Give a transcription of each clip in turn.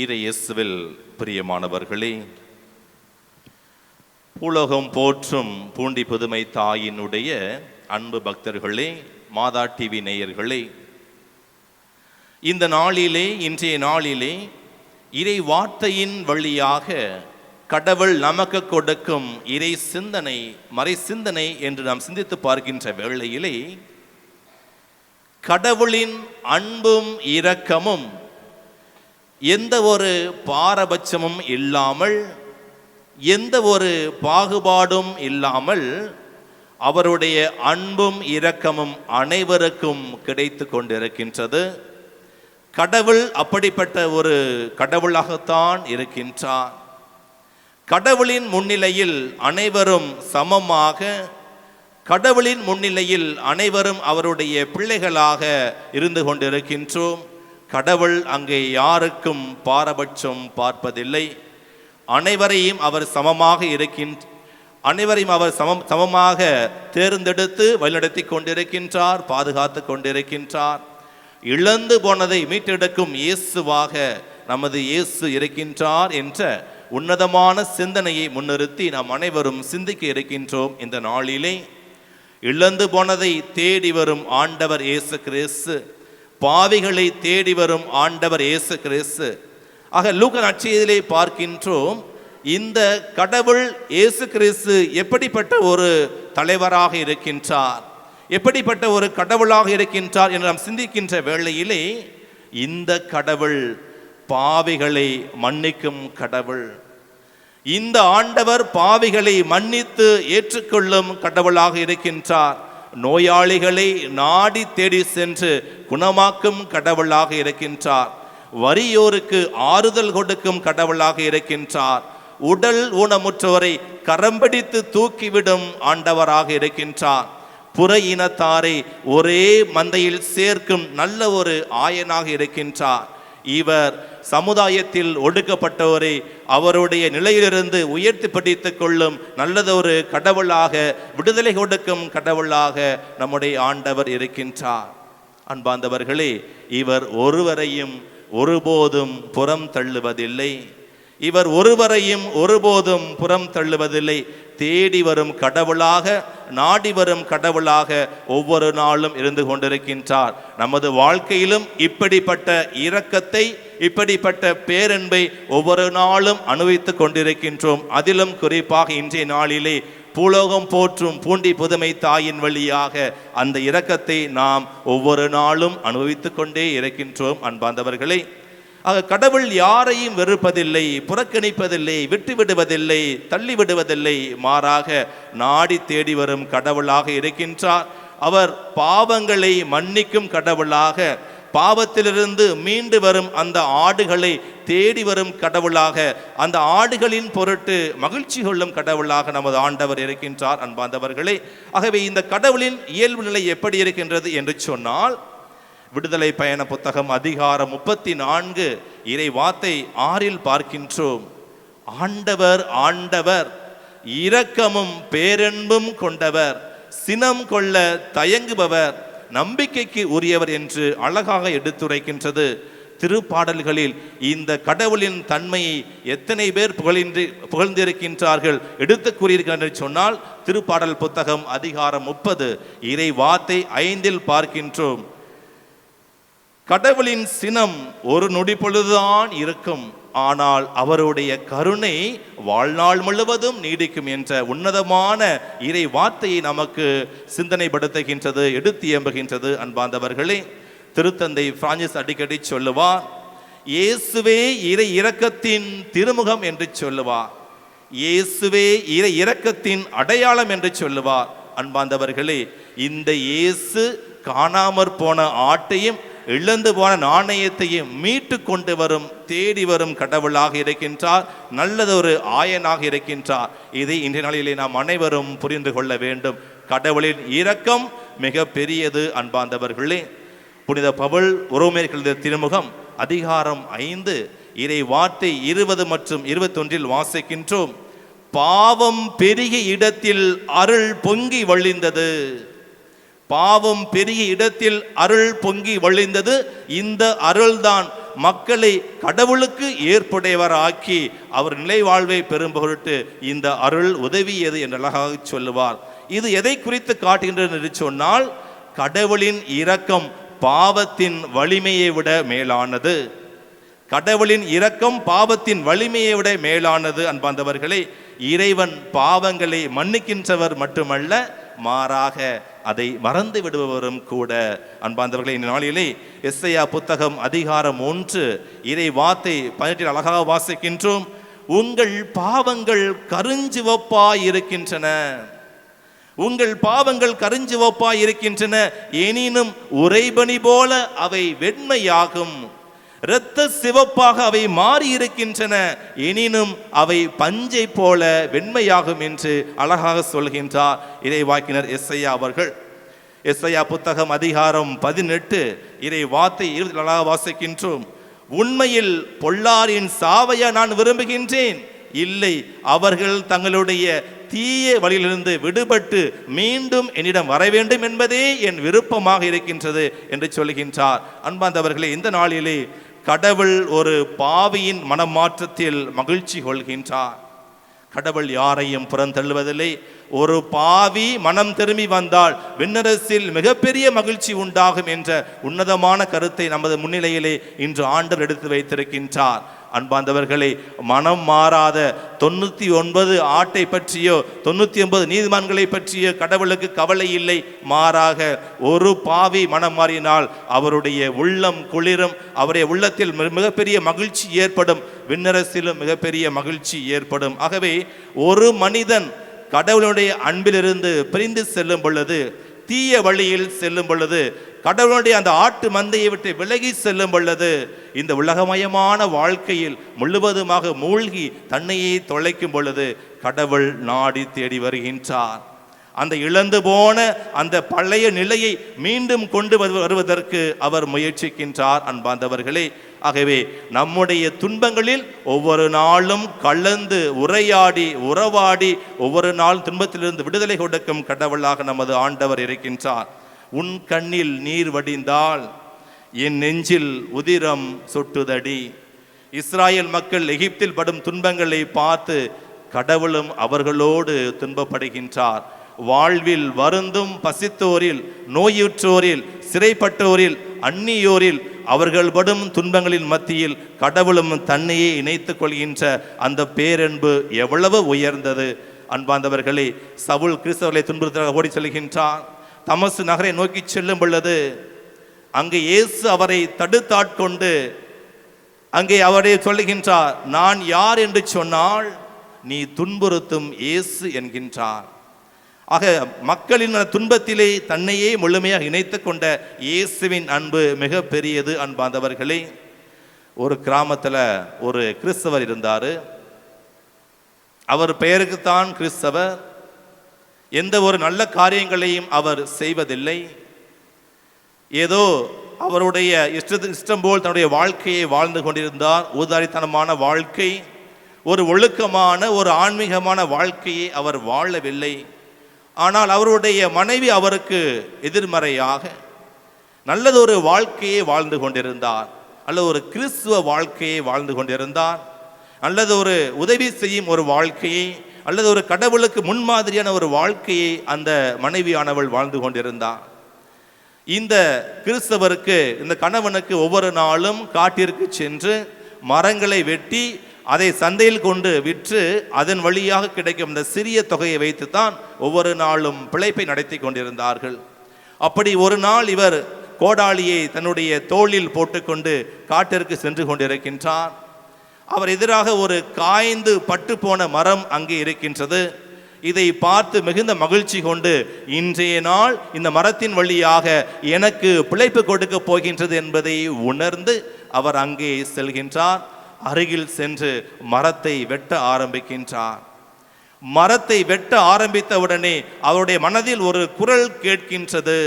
இயேசுவில் பிரியமானவர்களே, உலகம் போற்றும் பூண்டி புதுமை தாயினுடைய அன்பு பக்தர்களே, மாதா டிவி நேயர்களே, இந்த நாளிலே, இன்றைய நாளிலே இறை வார்த்தையின் வழியாக கடவுள் நமக்கு கொடுக்கும் இறை சிந்தனை, மறை சிந்தனை என்று நாம் சிந்தித்து பார்க்கின்ற வேளையிலே, கடவுளின் அன்பும் இரக்கமும் எந்த ஒரு பாரபட்சமும் இல்லாமல், எந்த ஒரு பாகுபாடும் இல்லாமல் அவருடைய அன்பும் இரக்கமும் அனைவருக்கும் கிடைத்து கொண்டிருக்கின்றது. கடவுள் அப்படிப்பட்ட ஒரு கடவுளாகத்தான் இருக்கின்றார். கடவுளின் முன்னிலையில் அனைவரும் சமமாக, கடவுளின் முன்னிலையில் அனைவரும் அவருடைய பிள்ளைகளாக இருந்து கொண்டிருக்கின்றோம். கடவுள் அங்கே யாருக்கும் பாரபட்சம் பார்ப்பதில்லை. அனைவரையும் அவர் சமமாக அனைவரையும் அவர் சமமாக தேர்ந்தெடுத்து வழிநடத்தி கொண்டிருக்கின்றார், பாதுகாத்து கொண்டிருக்கின்றார். இழந்து போனதை மீட்டெடுக்கும் இயேசுவாக நமது இயேசு இருக்கின்றார் என்ற உன்னதமான சிந்தனையை முன்னிறுத்தி நாம் அனைவரும் சிந்திக்க இருக்கின்றோம். இந்த நாளிலே இழந்து போனதை தேடி வரும் ஆண்டவர் இயேசு கிறிஸ்து, பாவிகளை தேடி வரும் ஆண்டவர் இயேசு கிறிஸ்து. ஆக லூக்கா நற்செய்தியிலே பார்க்கின்றோம், இந்த கடவுள் இயேசு கிறிஸ்து எப்படிப்பட்ட ஒரு தலைவராக இருக்கின்றார், எப்படிப்பட்ட ஒரு கடவுளாக இருக்கின்றார் என்று நாம் சிந்திக்கின்ற வேளையிலே, இந்த கடவுள் பாவிகளை மன்னிக்கும் கடவுள். இந்த ஆண்டவர் பாவிகளை மன்னித்து ஏற்றுக்கொள்ளும் கடவுளாக இருக்கின்றார். நோயாளிகளை நாடி தேடி சென்று குணமாக்கும் கடவுளாக இருக்கின்றார். வறியோருக்கு ஆறுதல் கொடுக்கும் கடவுளாக இருக்கின்றார். உடல் ஊனமுற்றவரை கரம்பிடித்து தூக்கிவிடும் ஆண்டவராக இருக்கின்றார். புற இனத்தாரை ஒரே மந்தையில் சேர்க்கும் நல்ல ஒரு ஆயனாக இருக்கின்றார். இவர் சமுதாயத்தில் ஒடுக்கப்பட்டவரை அவருடைய நிலையிலிருந்து உயர்த்தி பிடித்துக் கொள்ளும் நல்லதொரு கடவுளாக, விடுதலை கொடுக்கும் கடவுளாக நம்முடைய ஆண்டவர் இருக்கின்றார். அன்பார்ந்தவர்களே, இவர் ஒருவரையும் ஒருபோதும் புறம் தள்ளுவதில்லை. இவர் ஒருவரையும் ஒருபோதும் புறம் தள்ளுவதில்லை. தேடி வரும் கடவுளாக, நாடி வரும் கடவுளாக ஒவ்வொரு நாளும் இருந்து கொண்டிருக்கின்றார். நமது வாழ்க்கையிலும் இப்படிப்பட்ட இரக்கத்தை, இப்படிப்பட்ட பேரன்பை ஒவ்வொரு நாளும் அனுபவித்துக் கொண்டிருக்கின்றோம். அதிலும் குறிப்பாக இன்றைய நாளிலே பூலோகம் போற்றும் பூண்டி புதுமை தாயின் வழியாக அந்த இரக்கத்தை நாம் ஒவ்வொரு நாளும் அனுபவித்துக் கொண்டே இருக்கின்றோம். அன்பார்ந்தவர்களே, ஆக கடவுள் யாரையும் வெறுப்பதில்லை, புறக்கணிப்பதில்லை, விட்டுவிடுவதில்லை, தள்ளிவிடுவதில்லை. மாறாக நாடி தேடி வரும் கடவுளாக இருக்கின்றார். அவர் பாவங்களை மன்னிக்கும் கடவுளாக, பாவத்திலிருந்து மீண்டு வரும் அந்த ஆடுகளை தேடி வரும் கடவுளாக, அந்த ஆடுகளின் பொருட்டு மகிழ்ச்சி கொள்ளும் கடவுளாக நமது ஆண்டவர் இருக்கின்றார். அன்பார்ந்தவர்களே, ஆகவே இந்த கடவுளின் இயல்பு நிலை எப்படி இருக்கின்றது என்று சொன்னால், விடுதலை பயண புத்தகம் அதிகாரம் 34 இறை வார்த்தை 6 பார்க்கின்றோம். ஆண்டவர் ஆண்டவர் இரக்கமும் பேரன்பும் கொண்டவர், சினம் கொள்ள தயங்குபவர், நம்பிக்கைக்கு உரியவர் என்று அழகாக எடுத்துரைக்கின்றது திருப்பாடல்களில். இந்த கடவுளின் தன்மையை எத்தனை பேர் புகழ்ந்திருக்கின்றார்கள், எடுத்து கூறியிருக்கிறார்கள் என்று சொன்னால், திருப்பாடல் புத்தகம் அதிகாரம் 30 இறை வார்த்தை 5 பார்க்கின்றோம். கடவுளின் சினம் ஒரு நொடி பொழுதுதான் இருக்கும், ஆனால் அவருடைய கருணை வாழ்நாள் முழுவதும் நீடிக்கும் என்ற உன்னதமான இறை வார்த்தையை நமக்கு சிந்தனைப்படுத்துகின்றது, எடுத்து எம்புகின்றது. அன்பார்ந்தவர்களே, திருத்தந்தை பிரான்சிஸ் அடிக்கடி சொல்லுவார், இயேசுவே இறை இரக்கத்தின் திருமுகம் என்று சொல்லுவார், இயேசுவே இறை இரக்கத்தின் அடையாளம் என்று சொல்லுவார். அன்பார்ந்தவர்களே, இந்த இயேசு காணாமற் போன ஆட்டையும் இழந்து போன நாணயத்தையும் மீட்டு கொண்டு வரும், தேடி வரும் கடவுளாக இருக்கின்றார். நல்லதொரு ஆயனாக இருக்கின்றார். இதை இன்றைய நாளிலே நாம் அனைவரும் புரிந்து கொள்ள வேண்டும். கடவுளின் இரக்கம் மிக பெரியது. அன்பார்ந்தவர்களே, புனித பவுல் உரோமையர் திருமுகம் அதிகாரம் 5 இறை வார்த்தை 20 மற்றும் 21 வாசிக்கின்றோம். பாவம் பெருகிய இடத்தில் அருள் பொங்கி வழிந்தது. பாவம் பெரிய இடத்தில் அருள் பொங்கி வழிந்தது. இந்த அருள்தான் மக்களை கடவுளுக்கு ஏற்புடையவராக்கி அவர் நிலை வாழ்வை பெறும் பொருட்டு இந்த அருள் உதவியது என்று அழகாக சொல்லுவார். இது எதை குறித்து காட்டுகின்றது என்று சொன்னால், கடவுளின் இரக்கம் பாவத்தின் வலிமையை விட மேலானது. கடவுளின் இரக்கம் பாவத்தின் வலிமையை விட மேலானது. அன்பார்ந்தவர்களே, இறைவன் பாவங்களை மன்னிக்கின்றவர் மட்டுமல்ல, மாறாக அதை மறந்து விடுபவரும் கூட. அன்பார்ந்தவர்களே, இந்த நாளிலே எஸ்ஐயா புத்தகம் அதிகாரம் 1 இறை வார்த்தை 18 அழகாக வாசிக்கின்றோம். உங்கள் பாவங்கள் கருஞ்சிவப்பாய் இருக்கின்றன, உங்கள் பாவங்கள் கருஞ்சிவப்பாய் இருக்கின்றன, எனினும் உறைபனி போல அவை வெண்மையாகும், இரத்த சிவப்பாக அவை மாறி இருக்கின்றன, எனினும் அவை பஞ்சை போல வெண்மையாகும் என்று அழகாக சொல்கின்றார் இறைவாக்கினர் எஸ்ஐயா அவர்கள். எஸ்ஐயா புத்தகம் அதிகாரம் 18 இறை வார்த்தை 20 அழகாக வாசிக்கின்றோம். உண்மையில் பொல்லாரின் சாவையா நான் விரும்புகின்றேன், இல்லை, அவர்கள் தங்களுடைய தீய வழியிலிருந்து விடுபட்டு மீண்டும் என்னிடம் வர வேண்டும் என்பதே என் விருப்பமாக இருக்கின்றது என்று சொல்கின்றார். அன்பார்ந்தவர்களே, இந்த நாளிலே கடவுள் ஒரு பாவியின் மனமாற்றத்தில் மகிழ்ச்சி கொள்கின்றார். கடவுள் யாரையும் புறந்தள்ளுவதில்லை. ஒரு பாவி மனம் திரும்பி வந்தால் விண்ணரசில் மிகப்பெரிய மகிழ்ச்சி உண்டாகும் என்ற உன்னதமான கருத்தை நமது முன்னிலையிலே இன்று ஆண்டவர் எடுத்து வைத்திருக்கின்றார். அன்பார்ந்தவர்களே, மனம் மாறாத 99 ஆட்டை பற்றியோ 99 நீதிமான்களை பற்றியோ கடவுளுக்கு கவலை இல்லை. மாறாக ஒரு பாவி மனம் மாறினால் அவருடைய உள்ளம் குளிரும், அவருடைய உள்ளத்தில் மிகப்பெரிய மகிழ்ச்சி ஏற்படும், விண்ணரசிலும் மிகப்பெரிய மகிழ்ச்சி ஏற்படும். ஆகவே ஒரு மனிதன் கடவுளுடைய அன்பிலிருந்து பிரிந்து செல்லும் பொழுது, தீய வழியில் செல்லும் பொழுது, கடவுளுடைய அந்த ஆட்டு மந்தையை விட்டு விலகி செல்லும் பொழுது, இந்த உலகமயமான வாழ்க்கையில் முழுவதுமாக மூழ்கி தன்னையே தொலைக்கும் பொழுது கடவுள் நாடி தேடி வருகின்றார். அந்த இழந்து போன அந்த பழைய நிலையை மீண்டும் கொண்டு வருவதற்கு அவர் முயற்சிக்கின்றார். அன்பார்ந்தவர்களே, ஆகவே நம்முடைய துன்பங்களில் ஒவ்வொரு நாளும் கலந்து உரையாடி உறவாடி ஒவ்வொரு நாள் துன்பத்திலிருந்து விடுதலை கொடுக்கும் கடவுளாக நமது ஆண்டவர் இருக்கின்றார். உன் கண்ணில் நீர் வடிந்தால் என் நெஞ்சில் உதிரம் சொட்டுதடி. இஸ்ராயல் மக்கள் எகிப்தில் படும் துன்பங்களை பார்த்து கடவுளும் அவர்களோடு துன்பப்படுகின்றார். வாழ்வில் வருந்தும் பசித்தோரில், நோயுற்றோரில், சிறைப்பட்டோரில், அந்நியோரில், அவர்கள் படும் துன்பங்களின் மத்தியில் கடவுளும் தன்னையே இணைத்துக் கொள்கின்ற அந்த பேரன்பு எவ்வளவு உயர்ந்தது. அன்பார்ந்தவர்களே, சவுல் கிறிஸ்தவர்களை துன்புறுத்த ஓடி செல்கின்றார். தமசு நகரை நோக்கி செல்லும் பொழுது அங்கே இயேசு அவரை தடுத்தாட்கொண்டு அங்கே அவரை சொல்லுகின்றார், நான் யார் என்று சொன்னால் நீ துன்புறுத்தும் இயேசு என்கின்றார். ஆக மக்களின் துன்பத்திலே தன்னையே முழுமையாக இணைத்து கொண்ட இயேசுவின் அன்பு மிக பெரியது. அன்பார்ந்தவர்களே, ஒரு கிராமத்தில் ஒரு கிறிஸ்தவர் இருந்தார். அவர் பெயருக்குத்தான் கிறிஸ்தவர். எந்த ஒரு நல்ல காரியங்களையும் அவர் செய்வதில்லை. ஏதோ அவருடைய இஷ்டம் போல் தன்னுடைய வாழ்க்கையை வாழ்ந்து கொண்டிருந்தார். ஊதாரித்தனமான வாழ்க்கை, ஒரு ஒழுக்கமான ஒரு ஆன்மீகமான வாழ்க்கையை அவர் வாழவில்லை. ஆனால் அவருடைய மனைவி அவருக்கு எதிர்மறையாக நல்லதொரு வாழ்க்கையை வாழ்ந்து கொண்டிருந்தார். அல்லது ஒரு கிறிஸ்துவ வாழ்க்கையை வாழ்ந்து கொண்டிருந்தார். அல்லது ஒரு உதவி செய்யும் ஒரு வாழ்க்கையை, அல்லது ஒரு கடவுளுக்கு முன்மாதிரியான ஒரு வாழ்க்கையை அந்த மனைவியானவள் வாழ்ந்து கொண்டிருந்தார். இந்த கிறிஸ்தவருக்கு, இந்த கணவனுக்கு ஒவ்வொரு நாளும் காட்டிற்கு சென்று மரங்களை வெட்டி அதை சந்தையில் கொண்டு விற்று அதன் வழியாக கிடைக்கும் இந்த சிறிய தொகையை வைத்துத்தான் ஒவ்வொரு நாளும் பிழைப்பை நடத்தி கொண்டிருந்தார்கள். அப்படி ஒரு நாள் இவர் கோடாலியை தன்னுடைய தோளில் போட்டுக்கொண்டு காட்டிற்கு சென்று கொண்டிருக்கின்றார். அவர் எதிராக ஒரு காய்ந்து பட்டு போன மரம் அங்கே இருக்கின்றது. இதை பார்த்து மிகுந்த மகிழ்ச்சி கொண்டு, இன்றைய நாள் இந்த மரத்தின் வழியாக எனக்கு பிழைப்பு கொடுக்க போகின்றது என்பதை உணர்ந்து அவர் அங்கே செல்கின்றார். அருகில் சென்று மரத்தை வெட்ட ஆரம்பிக்கின்றார். மரத்தை வெட்ட ஆரம்பித்தவுடனே அவருடைய மனதில் ஒரு குரல் கேட்கின்றது,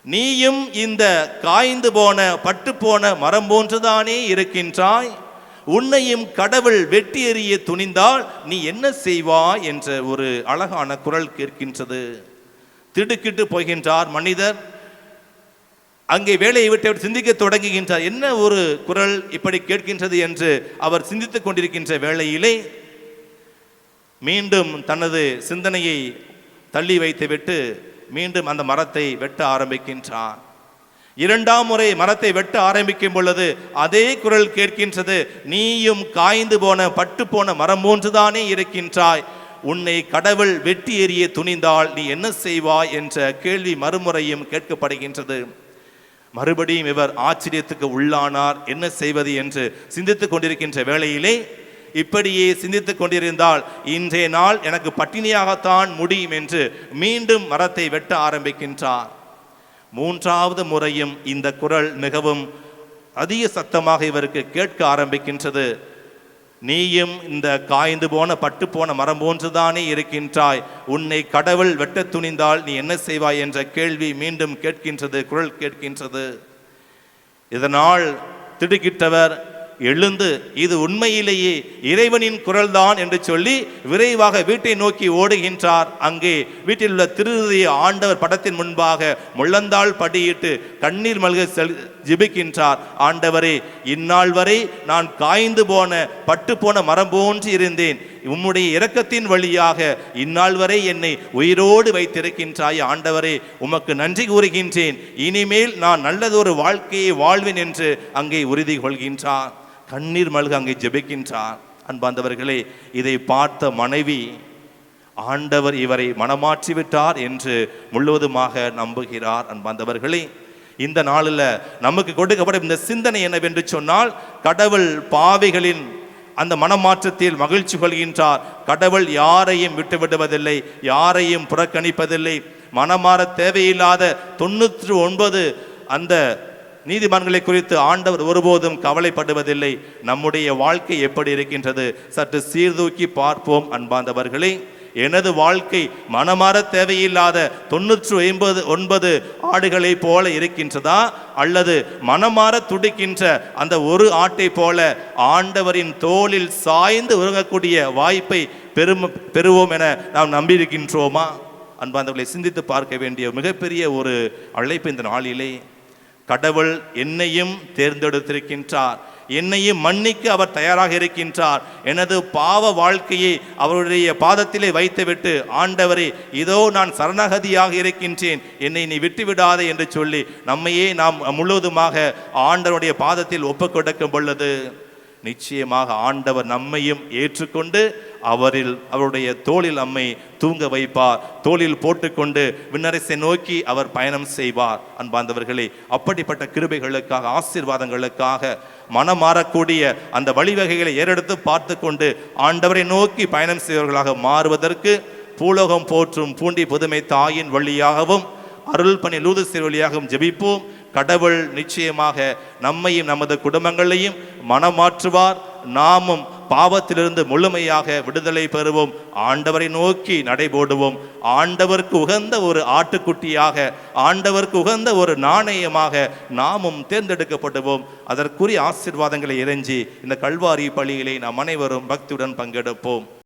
நீயும் இந்த காய்ந்து போன பட்டு போன மரம் போன்றுதானே இருக்கின்றாய், உன்னையும் கடவுள் வெட்டி எறிய துணிந்தால் நீ என்ன செய்வாய் என்ற ஒரு அழகான குரல் கேட்கின்றது. திடுக்கிட்டு போகின்றார் மனிதர். அங்கே வேலையை விட்டு அவர் சிந்திக்க தொடங்குகின்றார். என்ன ஒரு குரல் இப்படி கேட்கின்றது என்று அவர் சிந்தித்துக் கொண்டிருக்கின்ற வேளையிலே மீண்டும் தனது சிந்தனையை தள்ளி வைத்துவிட்டு மீண்டும் அந்த மரத்தை வெட்ட ஆரம்பிக்கின்றார். இரண்டாம் முறை மரத்தை வெட்ட ஆரம்பிக்கும் பொழுது அதே குரல் கேட்கின்றது, நீயும் காய்ந்து போன பட்டு போன மரம் போன்றுதானே இருக்கின்றாய், உன்னை கடவுள் வெட்டி எறிய துணிந்தால் நீ என்ன செய்வாய் என்ற கேள்வி மறுமுறையும் கேட்கப்படுகின்றது. மறுபடியும் இவர் ஆச்சரியத்துக்கு உள்ளானார். என்ன செய்வது என்று சிந்தித்துக் கொண்டிருக்கின்ற வேளையிலே, இப்படியே சிந்தித்துக் கொண்டிருந்தால் இன்றைய நாள் எனக்கு பட்டினியாகத்தான் முடியும் என்று மீண்டும் மரத்தை வெட்ட ஆரம்பிக்கின்றார். மூன்றாவது முறையும் இந்த குரல் மிகவும் அதிக சத்தமாக இவருக்கு கேட்க ஆரம்பிக்கின்றது. நீயும் இந்த காய்ந்து போன பட்டு போன மரம் போன்றுதானே இருக்கின்றாய், உன்னை கடவுள் வெட்ட துணிந்தால் நீ என்ன செய்வாய் என்ற கேள்வி மீண்டும் கேட்கின்றது, குரல் கேட்கின்றது. இதனால் திடுக்கிட்டவர் எழுந்து இது உண்மையிலேயே இறைவனின் குரல்தான் என்று சொல்லி விரைவாக வீட்டை நோக்கி ஓடுகின்றார். அங்கே வீட்டில் உள்ள திருஹிருதய ஆண்டவர் படத்தின் முன்பாக முழந்தாள் படியிட்டு கண்ணீர் மல்க ஜெபிக்கின்றார். ஆண்டவரே, இந்நாள் வரை நான் காய்ந்து போன பட்டு போன மரம் போன்று இருந்தேன், உம்முடைய இரக்கத்தின் வழியாக இந்நாள் வரை என்னை உயிரோடு வைத்திருக்கின்றாய். ஆண்டவரே, உமக்கு நன்றி கூறுகின்றேன், இனிமேல் நான் நல்லதொரு வாழ்க்கையை வாழ்வேன் என்று அங்கே உறுதி கொள்கின்றார். கண்ணீர் மல்க அங்கே ஜெபிக்கின்றார். அன்பார்ந்தவர்களே, இதை பார்த்த மனைவி ஆண்டவர் இவரை மனமாற்றி விட்டார் என்று முழுவதுமாக நம்புகிறார். அன்பார்ந்தவர்களே, இந்த நாளில் நமக்கு கொடுக்கப்படும் இந்த சிந்தனை என்னவென்று சொன்னால், கடவுள் பாவிகளின் அந்த மனமாற்றத்தில் மகிழ்ச்சி கொள்கின்றார். கடவுள் யாரையும் விட்டுவிடுவதில்லை, யாரையும் புறக்கணிப்பதில்லை. மனமாற தேவையில்லாத 99 அந்த நீதிமான்களை குறித்து ஆண்டவர் ஒருபோதும் கவலைப்படுவதில்லை. நம்முடைய வாழ்க்கை எப்படி இருக்கின்றது சற்று சீர்தூக்கி பார்ப்போம். அன்பார்ந்தவர்களே, எனது வாழ்க்கை மனமாற தேவையில்லாத 99 ஆடுகளை போல இருக்கின்றதா, அல்லது மனமாற துடிக்கின்ற அந்த ஒரு ஆட்டை போல ஆண்டவரின் தோளில் சாய்ந்து உறங்கக்கூடிய வாய்ப்பை பெறுவோம் என நாம் நம்பியிருக்கின்றோமா? அன்பார்ந்தவர்களை சிந்தித்து பார்க்க வேண்டிய மிகப்பெரிய ஒரு அழைப்பு இந்த நாளிலே. கடவுள் என்னையும் தேர்ந்தெடுத்திருக்கின்றார், என்னையும் மன்னிக்க அவர் தயாராக இருக்கின்றார். எனது பாவ வாழ்க்கையை அவருடைய பாதத்திலே வைத்துவிட்டு, ஆண்டவரே, இதோ நான் சரணாகதியாக இருக்கின்றேன், என்னை நீ விட்டுவிடாதே என்று சொல்லி நம்மையே நாம் முழுவதுமாக ஆண்டவருடைய பாதத்தில் ஒப்புக் கொடுக்கும் பொழுது நிச்சயமாக ஆண்டவர் நம்மையும் ஏற்றுக்கொண்டு அவருடைய தோளில் நம்மை தூங்க வைப்பார். தோளில் போட்டுக்கொண்டு விண்ணரசை நோக்கி அவர் பயணம் செய்வார். அன்பார்ந்தவர்களே, அப்படிப்பட்ட கிருபைகளுக்காக, ஆசீர்வாதங்களுக்காக, மனம் மாறக்கூடிய அந்த வழிவகைகளை ஏறெடுத்து பார்த்து கொண்டு ஆண்டவரை நோக்கி பயணம் செய்வர்களாக மாறுவதற்கு பூலோகம் போற்றும் பூண்டி புதுமை தாயின் வழியாகவும் அருள் பணி லூதுசீர் வழியாகவும் ஜெபிப்போம். கடவுள் நிச்சயமாக நம்மையும் நமது குடும்பங்களையும் மனமாற்றுவார். நாமும் பாவத்திலிருந்து முழுமையாக விடுதலை பெறுவோம். ஆண்டவரை நோக்கி நடைபோடுவோம். ஆண்டவருக்கு உகந்த ஒரு ஆட்டுக்குட்டியாக, ஆண்டவருக்கு உகந்த ஒரு நாணயமாக நாமும் தேர்ந்தெடுக்கப்படுவோம். அதற்குரிய ஆசீர்வாதங்களை இறைஞ்சி இந்த கல்வாரி பள்ளியிலே நாம் அனைவரும் பக்தியுடன் பங்கெடுப்போம்.